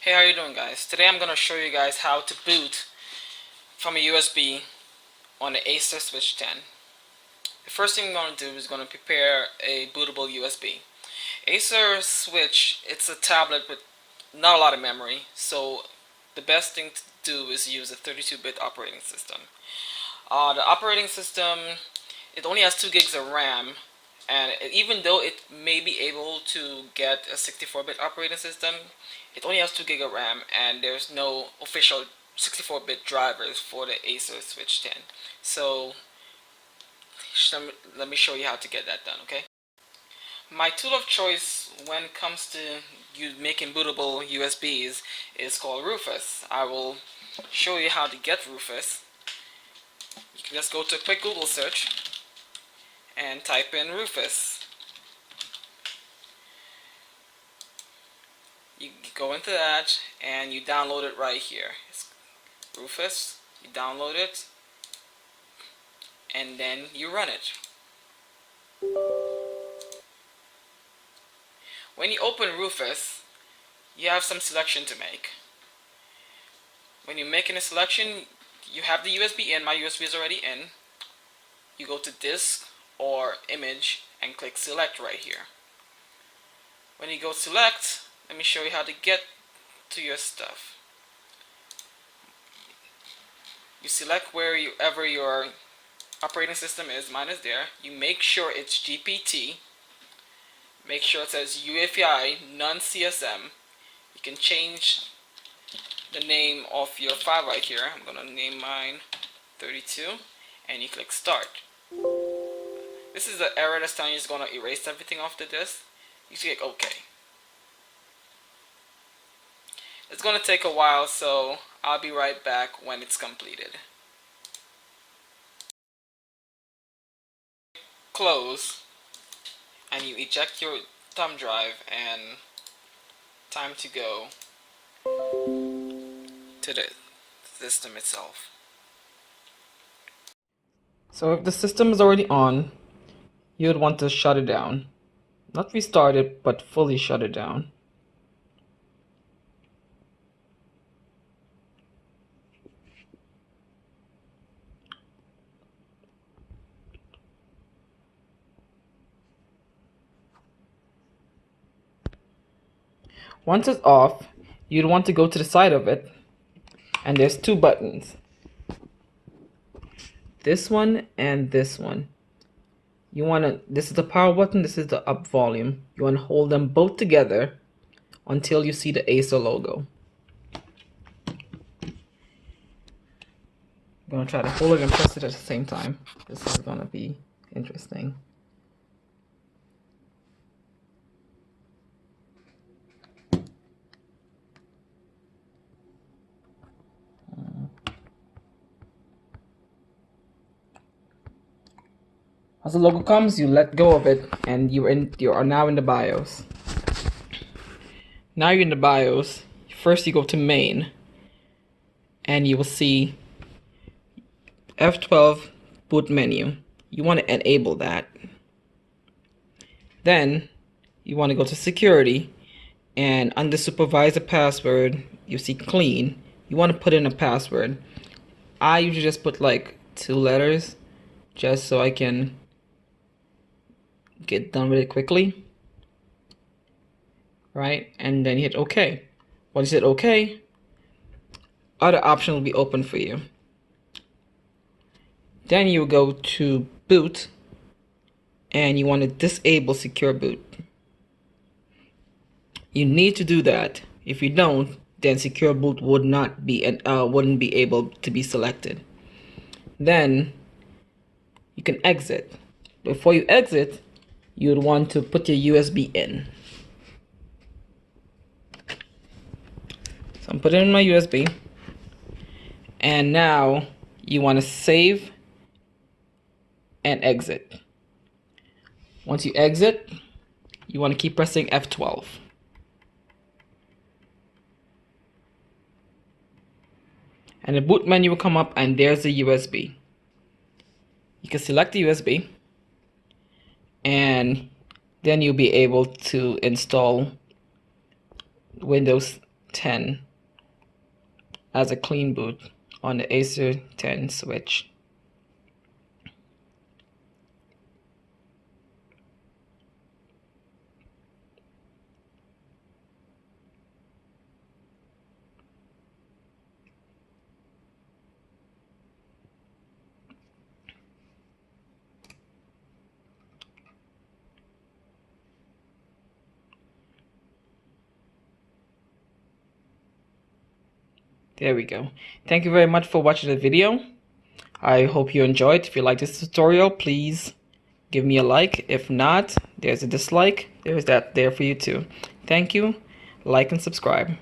Hey, how you doing, guys? Today I'm going to show you guys how to boot from a USB on the Acer Switch 10. The first thing we're going to do is going to prepare a bootable USB. Acer Switch, it's a tablet with not a lot of memory, so the best thing to do is use a 32-bit operating system. The operating system, it only has 2 gigs of RAM, and even though it may be able to get a 64-bit operating system, it only has 2 gig of RAM, and there's no official 64-bit drivers for the Acer Switch 10. So let me show you how to get that done, okay? My tool of choice when it comes to making bootable USBs is called Rufus. I will show you how to get Rufus. You can just go to a quick Google search and type in Rufus. You go into that and you download it right here. It's Rufus, you download it and then you run it. When you open Rufus, you have some selection to make. When you're making a selection, you have the USB in. My USB is already in. You go to disk or image and click select right here. When you go select, let me show you how to get to your stuff. You select wherever your operating system is. Mine is there. You make sure it's GPT. Make sure it says UEFI non-CSM. You can change the name of your file right here. I'm going to name mine 32 and you click start. This is the error that's telling you it's going to erase everything off the disk. You click OK. It's going to take a while, so I'll be right back when it's completed. Close and you eject your thumb drive and time to go to the system itself. So if the system is already on, you would want to shut it down. Not restart it, but fully shut it down. Once it's off, you'd want to go to the side of it, and there's 2 buttons. This one and this one. This is the power button, this is the up volume. You want to hold them both together until you see the Acer logo. I'm going to try to hold it and press it at the same time. This is going to be interesting. As the logo comes, you let go of it and you are now in the BIOS. Now you're in the BIOS. First you go to main and you will see F12 boot menu. You want to enable that. Then you want to go to security and under supervisor password you see clean. You want to put in a password. I usually just put like 2 letters just so I can get done with it quickly, right? And then you hit OK. Once you hit OK, other options will be open for you. Then you go to boot and you want to disable secure boot. You need to do that. If you don't, then secure boot would not be and wouldn't be able to be selected. Then you can exit. Before you exit, you would want to put your USB in. So I'm putting in my USB, and now you want to save and exit. Once you exit, you want to keep pressing F12. And the boot menu will come up and there's the USB. You can select the USB and then you'll be able to install Windows 10 as a clean boot on the Acer 10 switch. There we go. Thank you very much for watching the video. I hope you enjoyed. If you like this tutorial, please give me a like. If not, there's a dislike. There's that there for you too. Thank you. Like and subscribe.